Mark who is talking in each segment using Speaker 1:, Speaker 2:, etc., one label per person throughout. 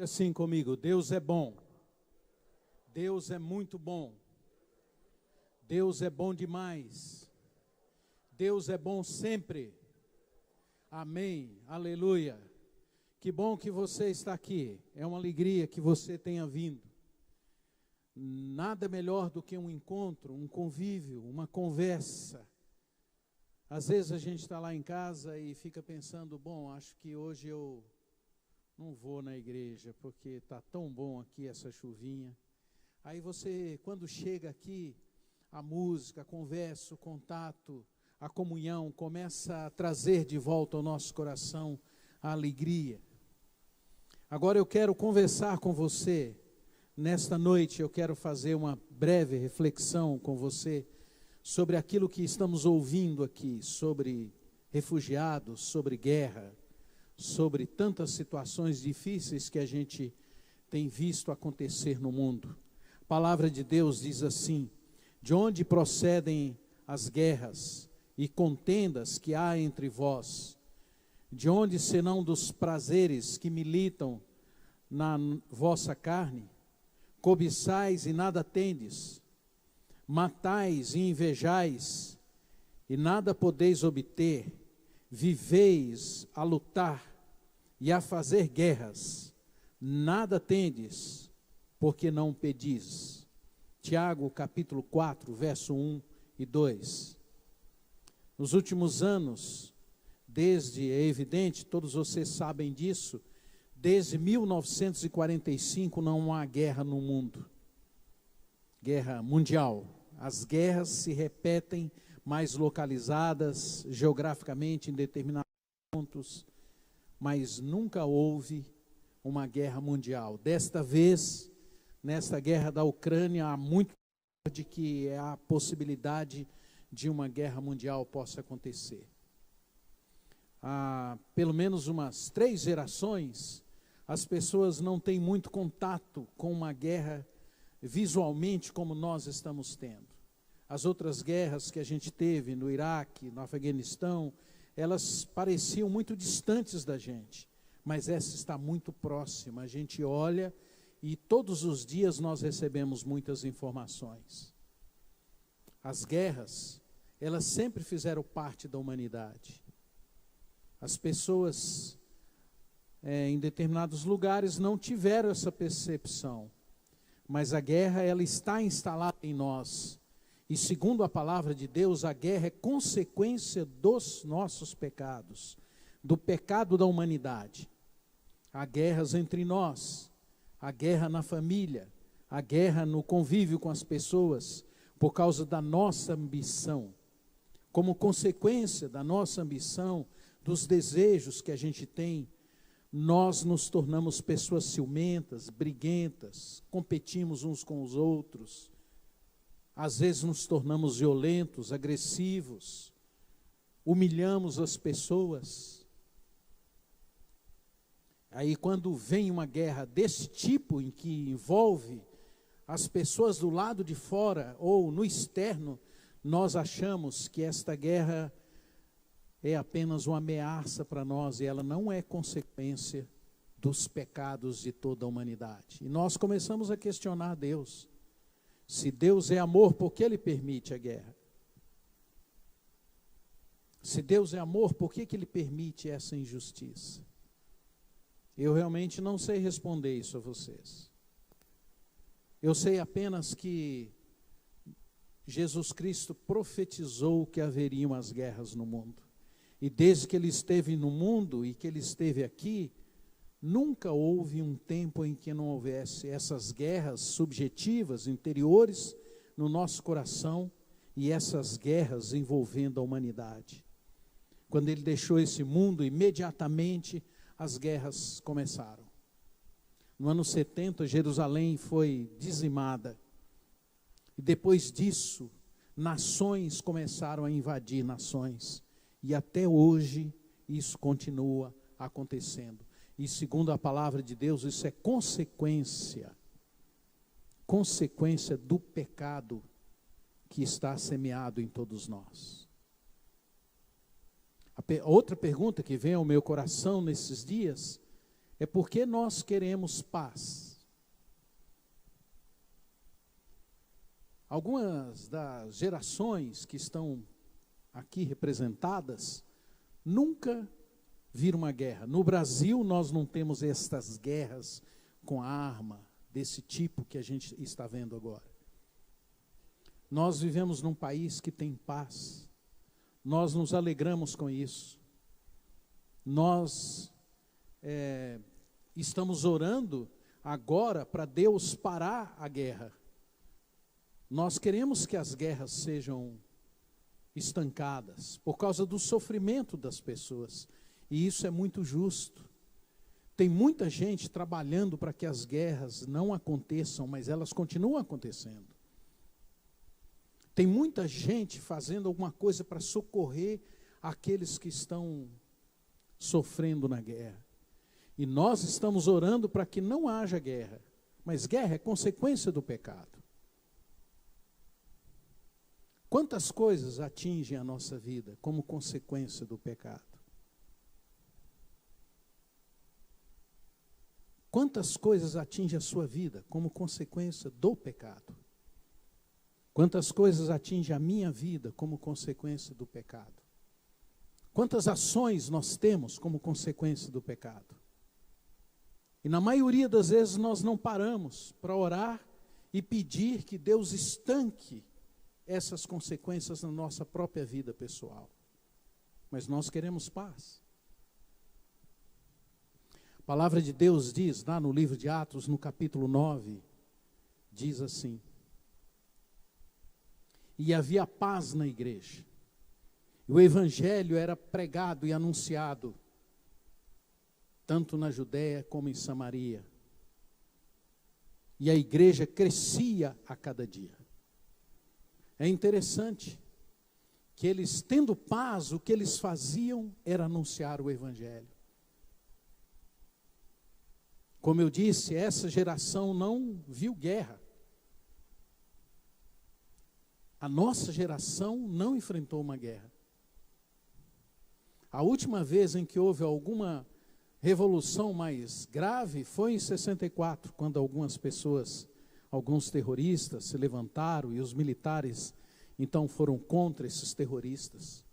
Speaker 1: Assim comigo, Deus é bom. Deus é muito bom. Deus é bom demais. Deus é bom sempre. Amém. Aleluia. Que bom que você está aqui. É uma alegria que você tenha vindo. Nada melhor do que um encontro, um convívio, uma conversa. Às vezes a gente está lá em casa e fica pensando, bom, acho que hoje eu não vou na igreja, porque está tão bom aqui essa chuvinha. Aí você, quando chega aqui, a música, a conversa, o contato, a comunhão, começa a trazer de volta ao nosso coração a alegria. Agora eu quero conversar com você. Nesta noite eu quero fazer uma breve reflexão com você sobre aquilo que estamos ouvindo aqui, sobre refugiados, sobre guerra, sobre tantas situações difíceis que a gente tem visto acontecer no mundo. A palavra de Deus diz assim: de onde procedem as guerras e contendas que há entre vós? De onde senão dos prazeres que militam na vossa carne? Cobiçais e nada tendes, matais e invejais, e nada podeis obter, viveis a lutar e a fazer guerras, nada tendes, porque não pedis. Tiago capítulo 4, verso 1 e 2. Nos últimos anos, é evidente, todos vocês sabem disso, desde 1945 não há guerra no mundo, guerra mundial. As guerras se repetem, mais localizadas geograficamente em determinados pontos, mas nunca houve uma guerra mundial. Desta vez, nesta guerra da Ucrânia, há muito de que a possibilidade de uma guerra mundial possa acontecer. Há pelo menos umas 3 gerações, as pessoas não têm muito contato com uma guerra visualmente como nós estamos tendo. As outras guerras que a gente teve no Iraque, no Afeganistão, elas pareciam muito distantes da gente, mas essa está muito próxima. A gente olha e todos os dias nós recebemos muitas informações. As guerras, elas sempre fizeram parte da humanidade. As pessoas em determinados lugares não tiveram essa percepção, mas a guerra ela está instalada em nós, e segundo a palavra de Deus, a guerra é consequência dos nossos pecados, do pecado da humanidade. Há guerras entre nós, há guerra na família, há guerra no convívio com as pessoas, por causa da nossa ambição. Como consequência da nossa ambição, dos desejos que a gente tem, nós nos tornamos pessoas ciumentas, briguentas, competimos uns com os outros, às vezes nos tornamos violentos, agressivos, humilhamos as pessoas. Aí quando vem uma guerra desse tipo, em que envolve as pessoas do lado de fora ou no externo, nós achamos que esta guerra é apenas uma ameaça para nós, e ela não é consequência dos pecados de toda a humanidade. E nós começamos a questionar Deus. Se Deus é amor, por que Ele permite a guerra? Se Deus é amor, por que Ele permite essa injustiça? Eu realmente não sei responder isso a vocês. Eu sei apenas que Jesus Cristo profetizou que haveriam as guerras no mundo. E desde que Ele esteve no mundo e que Ele esteve aqui, nunca houve um tempo em que não houvesse essas guerras subjetivas, interiores, no nosso coração, e essas guerras envolvendo a humanidade. Quando Ele deixou esse mundo, imediatamente as guerras começaram. No ano 70, Jerusalém foi dizimada. E depois disso, nações começaram a invadir nações. E até hoje isso continua acontecendo. E segundo a palavra de Deus, isso é consequência do pecado que está semeado em todos nós. Outra pergunta que vem ao meu coração nesses dias é porque nós queremos paz. Algumas das gerações que estão aqui representadas nunca viram uma guerra. No Brasil, nós não temos estas guerras com arma, desse tipo que a gente está vendo agora. Nós vivemos num país que tem paz. Nós nos alegramos com isso. Nós estamos orando agora para Deus parar a guerra. Nós queremos que as guerras sejam estancadas por causa do sofrimento das pessoas. E isso é muito justo. Tem muita gente trabalhando para que as guerras não aconteçam, mas elas continuam acontecendo. Tem muita gente fazendo alguma coisa para socorrer aqueles que estão sofrendo na guerra. E nós estamos orando para que não haja guerra. Mas guerra é consequência do pecado. Quantas coisas atingem a nossa vida como consequência do pecado? Quantas coisas atingem a sua vida como consequência do pecado? Quantas coisas atingem a minha vida como consequência do pecado? Quantas ações nós temos como consequência do pecado? E na maioria das vezes nós não paramos para orar e pedir que Deus estanque essas consequências na nossa própria vida pessoal. Mas nós queremos paz. A palavra de Deus diz, lá no livro de Atos, no capítulo 9, diz assim: e havia paz na igreja. O evangelho era pregado e anunciado, tanto na Judéia como em Samaria. E a igreja crescia a cada dia. É interessante que eles, tendo paz, o que eles faziam era anunciar o evangelho. Como eu disse, essa geração não viu guerra. A nossa geração não enfrentou uma guerra. A última vez em que houve alguma revolução mais grave foi em 64, quando algumas pessoas, alguns terroristas se levantaram e os militares então foram contra esses terroristas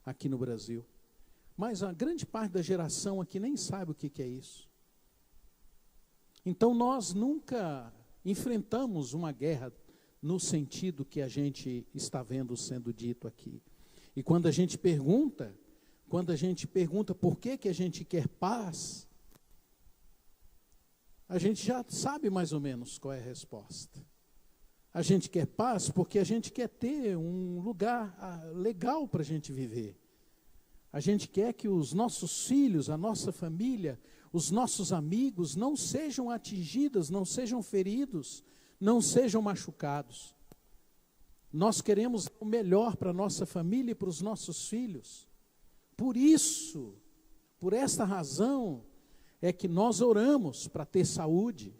Speaker 1: aqui no Brasil. Mas a grande parte da geração aqui nem sabe o que é isso. Então nós nunca enfrentamos uma guerra no sentido que a gente está vendo sendo dito aqui. E quando a gente pergunta por que a gente quer paz, a gente já sabe mais ou menos qual é a resposta. A gente quer paz porque a gente quer ter um lugar legal para a gente viver. A gente quer que os nossos filhos, a nossa família, os nossos amigos não sejam atingidos, não sejam feridos, não sejam machucados. Nós queremos o melhor para a nossa família e para os nossos filhos. Por isso, por esta razão, é que nós oramos para ter saúde.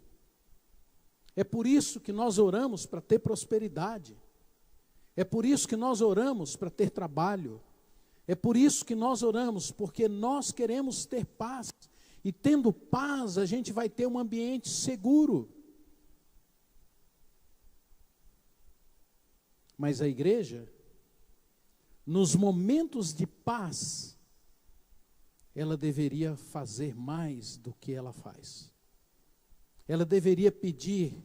Speaker 1: É por isso que nós oramos para ter prosperidade. É por isso que nós oramos para ter trabalho. É por isso que nós oramos, porque nós queremos ter paz. E tendo paz, a gente vai ter um ambiente seguro. Mas a igreja, nos momentos de paz, ela deveria fazer mais do que ela faz. Ela deveria pedir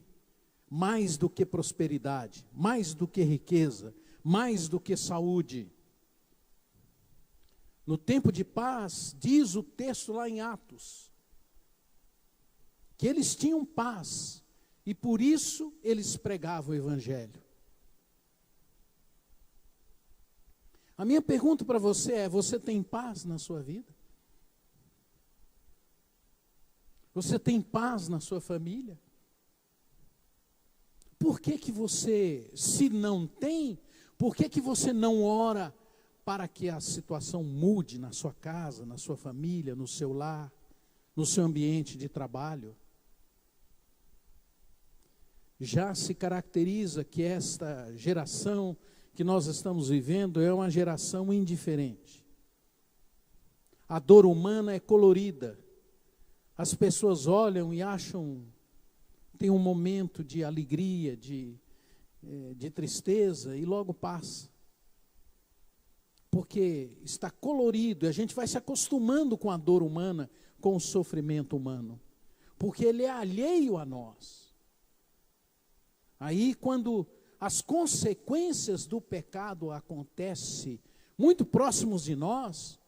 Speaker 1: mais do que prosperidade, mais do que riqueza, mais do que saúde. No tempo de paz, diz o texto lá em Atos, que eles tinham paz, e por isso eles pregavam o evangelho. A minha pergunta para você é: você tem paz na sua vida? Você tem paz na sua família? Por que você, se não tem, por que você não ora para que a situação mude na sua casa, na sua família, no seu lar, no seu ambiente de trabalho? Já se caracteriza que esta geração que nós estamos vivendo é uma geração indiferente. A dor humana é colorida. As pessoas olham e acham, tem um momento de alegria, de tristeza, e logo passa. Porque está colorido, e a gente vai se acostumando com a dor humana, com o sofrimento humano. Porque ele é alheio a nós. Aí, quando as consequências do pecado acontecem muito próximos de nós,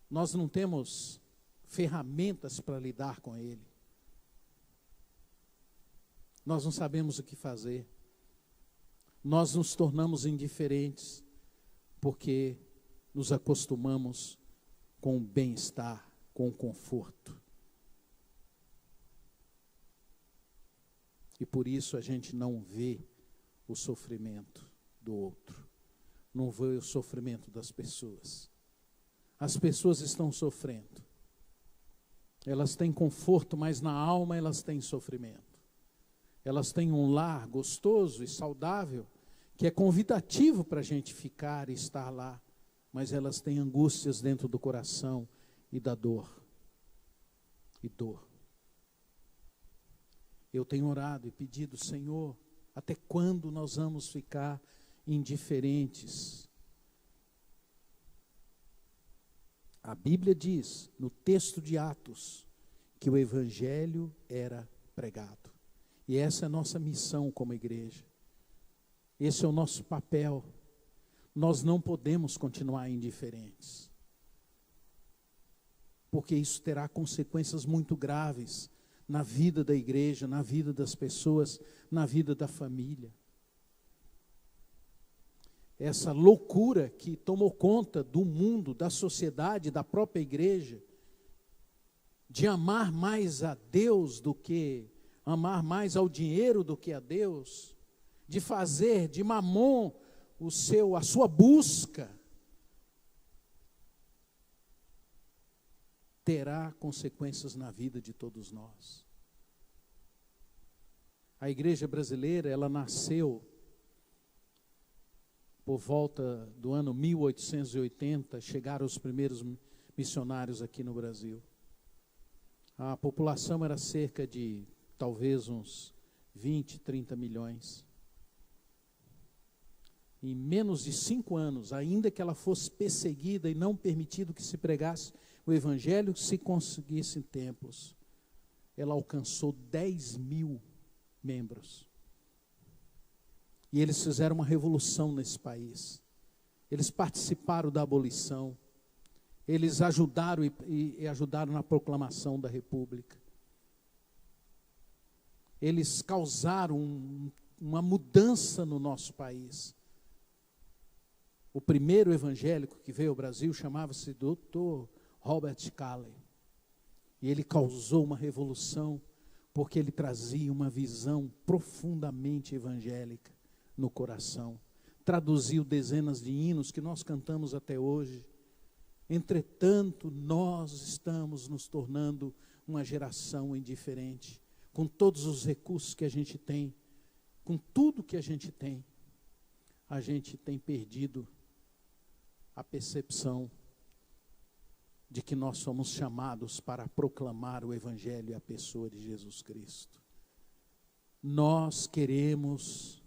Speaker 1: nós não temos ferramentas para lidar com ele. Nós não sabemos o que fazer. Nós nos tornamos indiferentes, porque nos acostumamos com o bem-estar, com o conforto. E por isso a gente não vê o sofrimento do outro, não vê o sofrimento das pessoas. As pessoas estão sofrendo. Elas têm conforto, mas na alma elas têm sofrimento. Elas têm um lar gostoso e saudável, que é convidativo para a gente ficar e estar lá, mas elas têm angústias dentro do coração e da dor. E dor. Eu tenho orado e pedido, Senhor, até quando nós vamos ficar indiferentes? A Bíblia diz, no texto de Atos, que o Evangelho era pregado. E essa é a nossa missão como igreja. Esse é o nosso papel. Nós não podemos continuar indiferentes. Porque isso terá consequências muito graves na vida da igreja, na vida das pessoas, na vida da família. Essa loucura que tomou conta do mundo, da sociedade, da própria igreja, de amar mais a Deus do que amar mais ao dinheiro do que a Deus, de fazer de Mamon a sua busca, terá consequências na vida de todos nós. A igreja brasileira, ela nasceu por volta do ano 1880, chegaram os primeiros missionários aqui no Brasil. A população era cerca de, talvez, uns 20, 30 milhões. Em menos de 5 anos, ainda que ela fosse perseguida e não permitido que se pregasse o Evangelho, se conseguissem templos, ela alcançou 10 mil membros. E eles fizeram uma revolução nesse país. Eles participaram da abolição. Eles ajudaram e ajudaram na proclamação da República. Eles causaram uma mudança no nosso país. O primeiro evangélico que veio ao Brasil chamava-se Dr. Robert Calley. E ele causou uma revolução porque ele trazia uma visão profundamente evangélica no coração. Traduziu dezenas de hinos que nós cantamos até hoje. Entretanto, nós estamos nos tornando uma geração indiferente. Com todos os recursos que a gente tem, com tudo que a gente tem perdido a percepção de que nós somos chamados para proclamar o Evangelho e a pessoa de Jesus Cristo. Nós queremos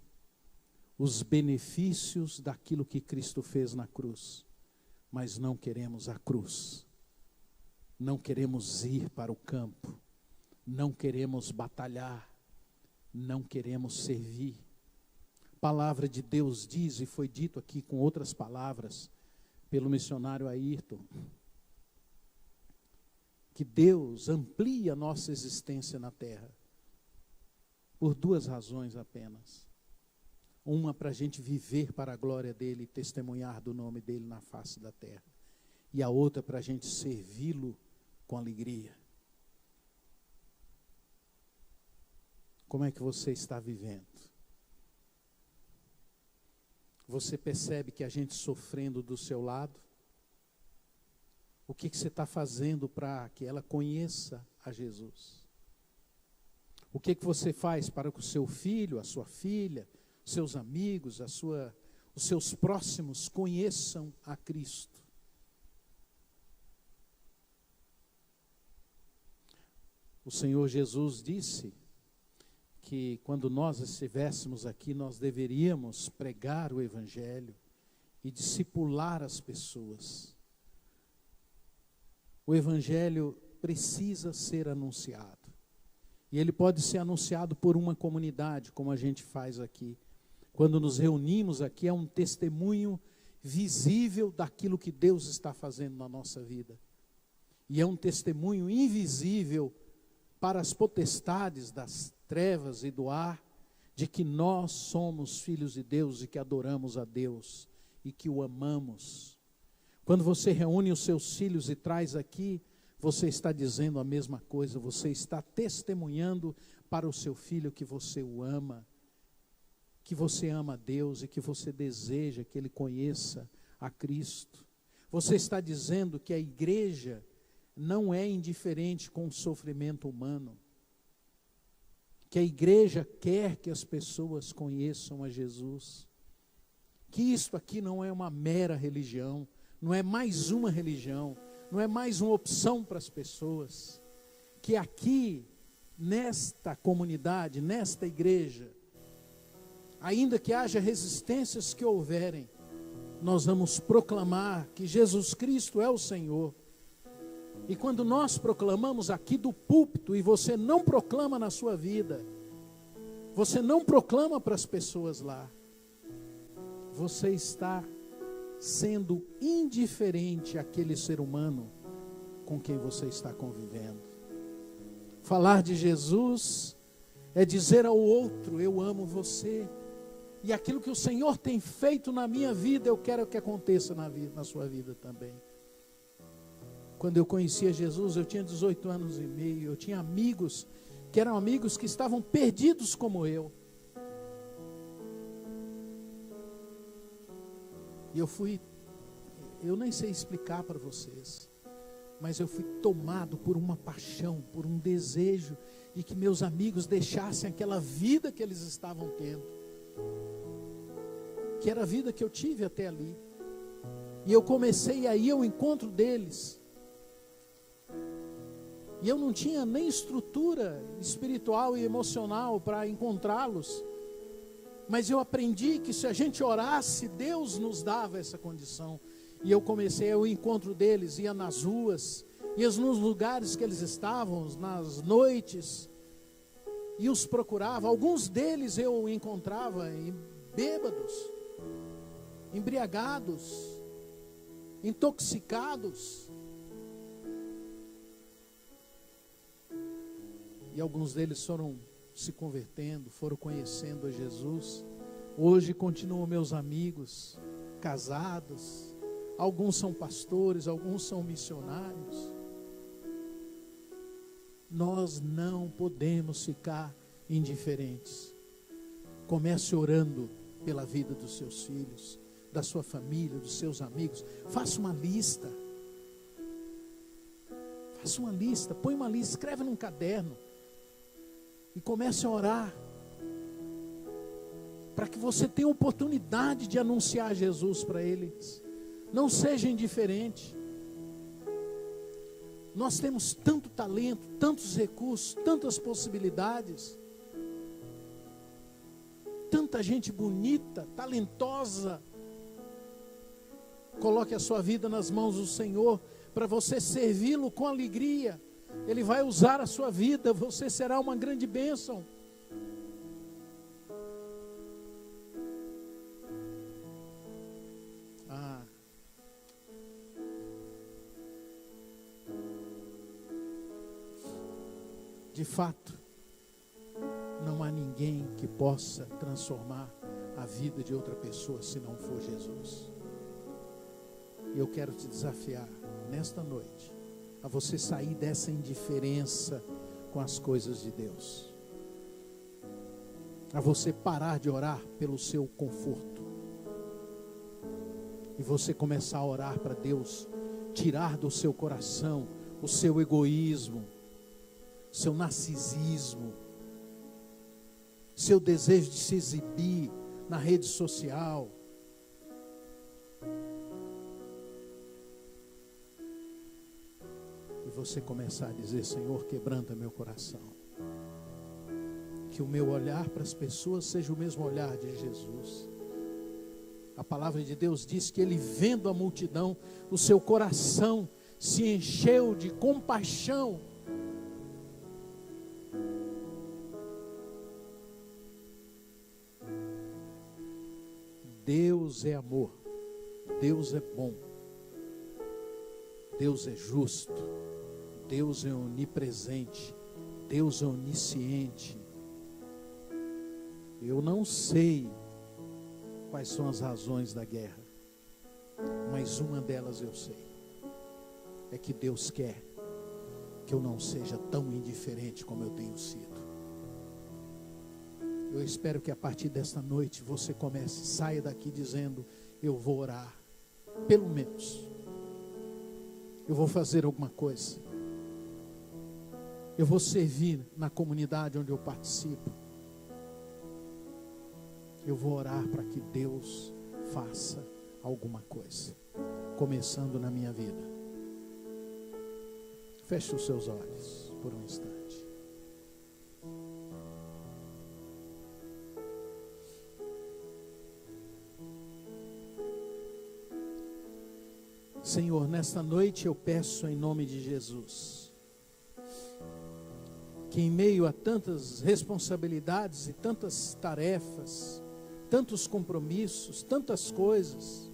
Speaker 1: os benefícios daquilo que Cristo fez na cruz, mas não queremos a cruz. Não queremos ir para o campo, não queremos batalhar, não queremos servir. A palavra de Deus diz, e foi dito aqui com outras palavras, pelo missionário Ayrton, que Deus amplia a nossa existência na terra, por 2 razões apenas. Uma, para a gente viver para a glória dele e testemunhar do nome dele na face da terra. E a outra, para a gente servi-lo com alegria. Como é que você está vivendo? Você percebe que a gente sofrendo do seu lado? O que você está fazendo para que ela conheça a Jesus? O que você faz para que o seu filho, a sua filha, seus amigos, os seus próximos conheçam a Cristo? O Senhor Jesus disse que quando nós estivéssemos aqui, nós deveríamos pregar o Evangelho e discipular as pessoas. O Evangelho precisa ser anunciado. E ele pode ser anunciado por uma comunidade, como a gente faz aqui. Quando nos reunimos aqui, é um testemunho visível daquilo que Deus está fazendo na nossa vida. E é um testemunho invisível para as potestades das trevas e do ar, de que nós somos filhos de Deus e que adoramos a Deus e que o amamos. Quando você reúne os seus filhos e traz aqui, você está dizendo a mesma coisa, você está testemunhando para o seu filho que você o ama, que você ama a Deus e que você deseja que ele conheça a Cristo. Você está dizendo que a igreja não é indiferente com o sofrimento humano, que a igreja quer que as pessoas conheçam a Jesus, que isto aqui não é uma mera religião, não é mais uma religião, não é mais uma opção para as pessoas, que aqui, nesta comunidade, nesta igreja, ainda que haja resistências que houverem, nós vamos proclamar que Jesus Cristo é o Senhor. E quando nós proclamamos aqui do púlpito, e você não proclama na sua vida, você não proclama para as pessoas lá, você está sendo indiferente àquele ser humano com quem você está convivendo. Falar de Jesus é dizer ao outro, eu amo você, e aquilo que o Senhor tem feito na minha vida, eu quero que aconteça na sua vida também. Quando eu conhecia Jesus, eu tinha 18 anos e meio, eu tinha amigos que eram amigos que estavam perdidos como eu. E eu nem sei explicar para vocês, mas eu fui tomado por uma paixão, por um desejo de que meus amigos deixassem aquela vida que eles estavam tendo, que era a vida que eu tive até ali. E eu comecei a ir ao encontro deles. E eu não tinha nem estrutura espiritual e emocional para encontrá-los. Mas eu aprendi que se a gente orasse, Deus nos dava essa condição. E eu comecei ao encontro deles, ia nas ruas, ia nos lugares que eles estavam, nas noites, e os procurava. Alguns deles eu encontrava bêbados, embriagados, intoxicados. E alguns deles foram se convertendo, foram conhecendo a Jesus. Hoje continuam meus amigos, casados. Alguns são pastores, alguns são missionários. Nós não podemos ficar indiferentes. Comece orando pela vida dos seus filhos, da sua família, dos seus amigos. Faça uma lista. Faça uma lista, põe uma lista, escreve num caderno. E comece a orar, para que você tenha oportunidade de anunciar Jesus para eles. Não seja indiferente. Nós temos tanto talento, tantos recursos, tantas possibilidades, tanta gente bonita, talentosa. Coloque a sua vida nas mãos do Senhor, para você servi-lo com alegria. Ele vai usar a sua vida, você será uma grande bênção. De fato, não há ninguém que possa transformar a vida de outra pessoa se não for Jesus. E eu quero te desafiar nesta noite a você sair dessa indiferença com as coisas de Deus, a você parar de orar pelo seu conforto e você começar a orar para Deus tirar do seu coração o seu egoísmo, seu narcisismo, seu desejo de se exibir na rede social. E você começar a dizer: Senhor, quebranta meu coração. Que o meu olhar para as pessoas seja o mesmo olhar de Jesus. A palavra de Deus diz que ele, vendo a multidão, o seu coração se encheu de compaixão. Deus é amor, Deus é bom, Deus é justo, Deus é onipresente, Deus é onisciente. Eu não sei quais são as razões da guerra, mas uma delas eu sei: é que Deus quer que eu não seja tão indiferente como eu tenho sido. Eu espero que a partir desta noite você saia daqui dizendo: eu vou orar, pelo menos, eu vou fazer alguma coisa, eu vou servir na comunidade onde eu participo, eu vou orar para que Deus faça alguma coisa, começando na minha vida. Feche os seus olhos por um instante. Senhor, nesta noite eu peço em nome de Jesus, que em meio a tantas responsabilidades e tantas tarefas, tantos compromissos, tantas coisas,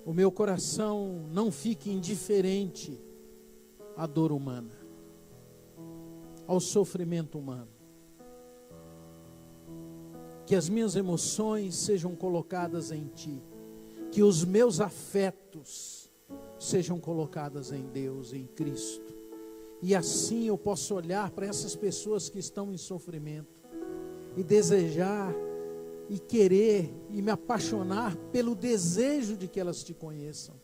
Speaker 1: o meu coração não fique indiferente à dor humana, ao sofrimento humano. Que as minhas emoções sejam colocadas em Ti, que os meus afetos sejam colocados em Deus, em Cristo. E assim eu posso olhar para essas pessoas que estão em sofrimento e desejar e querer e me apaixonar pelo desejo de que elas Te conheçam.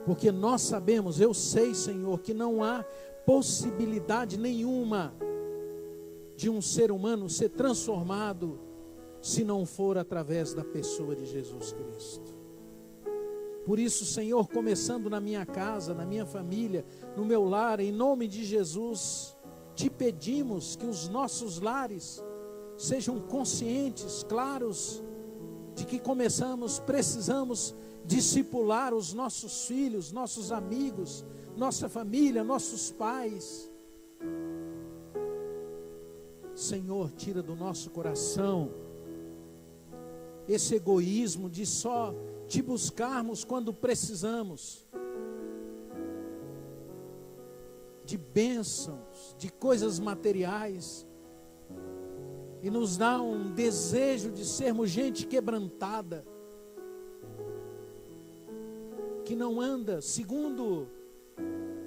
Speaker 1: Porque nós sabemos, eu sei, Senhor, que não há possibilidade nenhuma de um ser humano ser transformado se não for através da pessoa de Jesus Cristo. Por isso, Senhor, começando na minha casa, na minha família, no meu lar, em nome de Jesus, Te pedimos que os nossos lares sejam conscientes, claros, de que precisamos discipular os nossos filhos, nossos amigos, nossa família, nossos pais. Senhor, tira do nosso coração esse egoísmo de só Te buscarmos quando precisamos de bênçãos, de coisas materiais, e nos dá um desejo de sermos gente quebrantada, que não anda segundo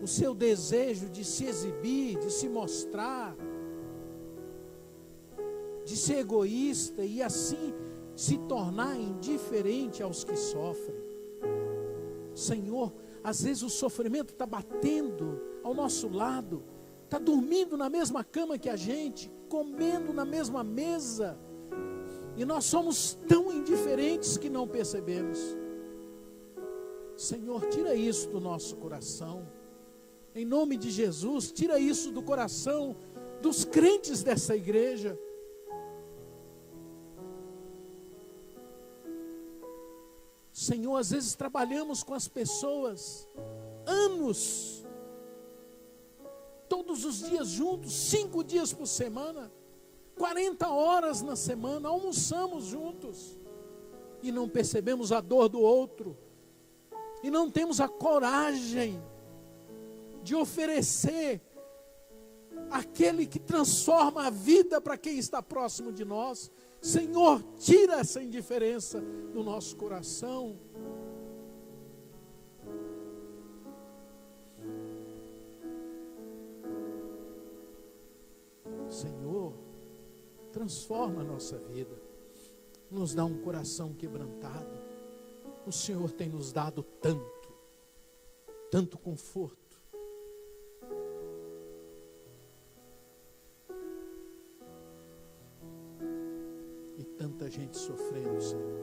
Speaker 1: o seu desejo de se exibir, de se mostrar, de ser egoísta e assim se tornar indiferente aos que sofrem. Senhor, às vezes o sofrimento está batendo ao nosso lado, está dormindo na mesma cama que a gente, comendo na mesma mesa, e nós somos tão indiferentes que não percebemos. Senhor, tira isso do nosso coração, em nome de Jesus. Tira isso do coração dos crentes dessa igreja. Senhor, às vezes trabalhamos com as pessoas anos, todos os dias juntos, 5 dias por semana, 40 horas na semana, almoçamos juntos, e não percebemos a dor do outro, e não temos a coragem de oferecer aquele que transforma a vida para quem está próximo de nós. Senhor, tira essa indiferença do nosso coração. Senhor, transforma a nossa vida, nos dá um coração quebrantado. O Senhor tem nos dado tanto conforto. E tanta gente sofrendo, Senhor.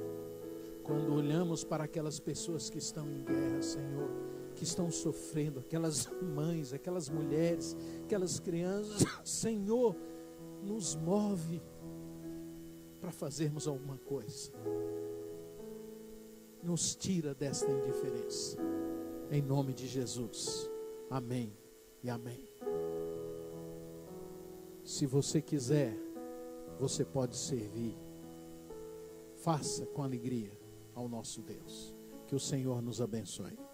Speaker 1: Quando olhamos para aquelas pessoas que estão em guerra, Senhor, que estão sofrendo, aquelas mães, aquelas mulheres, aquelas crianças. Senhor, nos move para fazermos alguma coisa. Nos tira desta indiferença. Em nome de Jesus. Amém e amém. Se você quiser, você pode servir. Faça com alegria ao nosso Deus. Que o Senhor nos abençoe.